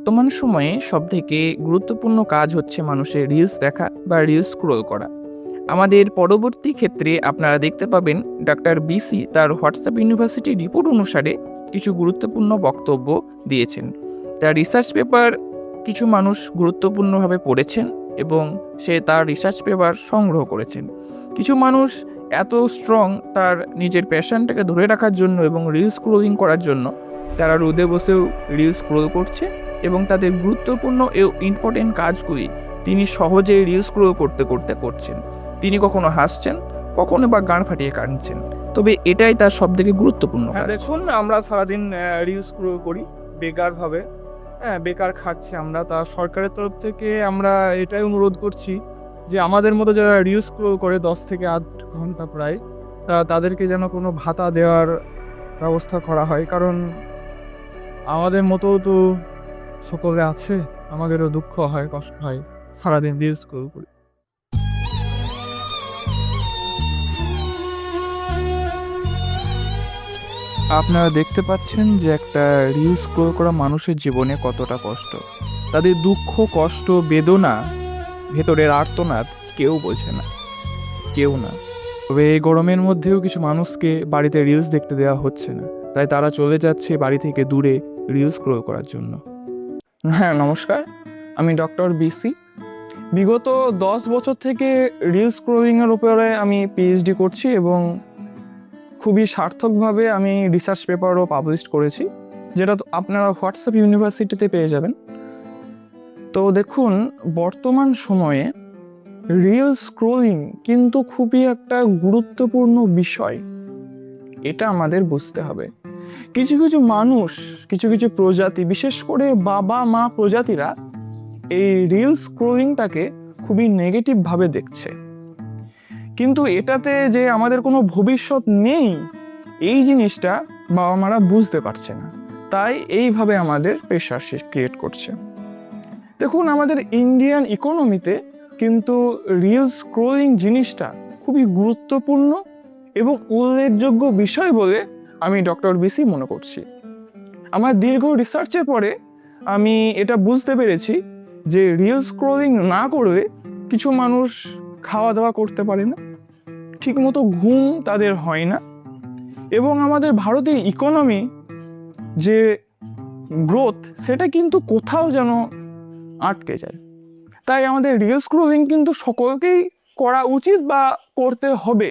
বর্তমান সময়ে সবথেকে গুরুত্বপূর্ণ কাজ হচ্ছে মানুষের রিলস দেখা বা রিলস স্ক্রোল করা। আমাদের পরবর্তী ক্ষেত্রে আপনারা দেখতে পাবেন ডাক্তার বিসি তার হোয়াটসঅ্যাপ ইউনিভার্সিটি রিপোর্ট অনুসারে কিছু গুরুত্বপূর্ণ বক্তব্য দিয়েছেন। তার রিসার্চ পেপার কিছু মানুষ গুরুত্বপূর্ণভাবে পড়েছেন এবং সে তার রিসার্চ পেপার সংগ্রহ করেছেন। কিছু মানুষ এত স্ট্রং তার নিজের প্যাশনটাকে ধরে রাখার জন্য এবং রিলস স্ক্রোলিং করার জন্য তারা রোদে বসেও রিলস স্ক্রোল করছে এবং তাদের গুরুত্বপূর্ণ ও ইম্পর্টেন্ট কাজগুলি তিনি সহজেই রিলস স্ক্রোল করতে করতে করছেন। তিনি কখনো হাসছেন, কখনো বা গান ফাটিয়ে কাঁদছেন, তবে এটাই তার সবথেকে গুরুত্বপূর্ণ কাজ। দেখুন, আমরা সারাদিন রিলস স্ক্রোল করি বেকারভাবে। বেকার খাচ্ছি আমরা। তা সরকারের তরফ থেকে আমরা এটাই অনুরোধ করছি যে আমাদের মতো যারা রিলস স্ক্রোল করে 10 থেকে 8 ঘন্টা প্রায়, তাদেরকে যেন কোনো ভাতা দেওয়ার ব্যবস্থা করা হয়। কারণ আমাদের মতো তো সকলে আছে, আমাদেরও দুঃখ হয়, কষ্ট হয়, সারাদিন রিলস স্ক্রোল করি। আপনারা দেখতে পাচ্ছেন যে একটা রিলস স্ক্রোল করা মানুষের জীবনে কতটা কষ্ট। তাদের দুঃখ, কষ্ট, বেদনা, ভেতরের আর্তনাদ কেউ বোঝে না, কেউ না। তবে এই গরমের মধ্যেও কিছু মানুষকে বাড়িতে রিলস দেখতে দেওয়া হচ্ছে না, তাই তারা চলে যাচ্ছে বাড়ি থেকে দূরে রিলস স্ক্রোল করার জন্য। হ্যাঁ, নমস্কার, আমি ডক্টর বিসি। বিগত 10 বছর থেকে রিলস স্ক্রোলিংয়ের উপরে আমি পিএইচডি করছি এবং খুবই সার্থকভাবে আমি রিসার্চ পেপারও পাবলিশ করেছি, যেটা তো আপনারা হোয়াটসঅ্যাপ ইউনিভার্সিটিতে পেয়ে যাবেন। তো দেখুন, বর্তমান সময়ে রিলস স্ক্রোলিং কিন্তু খুবই একটা গুরুত্বপূর্ণ বিষয়, এটা আমাদের বুঝতে হবে। কিছু কিছু মানুষ, কিছু কিছু প্রজাতি, বিশেষ করে বাবা মা প্রজাতিরা এই রিলস স্ক্রোলিংটাকে খুবই নেগেটিভভাবে দেখছে। কিন্তু এটাতে যে আমাদের কোনো ভবিষ্যৎ নেই, এই জিনিসটা বাবা মারা বুঝতে পারছে না, তাই এইভাবে আমাদের প্রেশার ক্রিয়েট করছে। দেখুন, আমাদের ইন্ডিয়ান ইকোনমিতে কিন্তু রিলস স্ক্রোলিং জিনিসটা খুবই গুরুত্বপূর্ণ এবং উল্লেখযোগ্য বিষয় বলে আমি ডক্টর বিসি মনে করছি। আমার দীর্ঘ রিসার্চের পরে আমি এটা বুঝতে পেরেছি যে রিলস স্ক্রোলিং না করে কিছু মানুষ খাওয়া দাওয়া করতে পারে না, ঠিকমতো ঘুম তাদের হয় না, এবং আমাদের ভারতের ইকোনমি যে গ্রোথ, সেটা কিন্তু কোথাও যেন আটকে যায়। তাই আমাদের রিলস স্ক্রোলিং কিন্তু সকলকেই করা উচিত বা করতে হবে।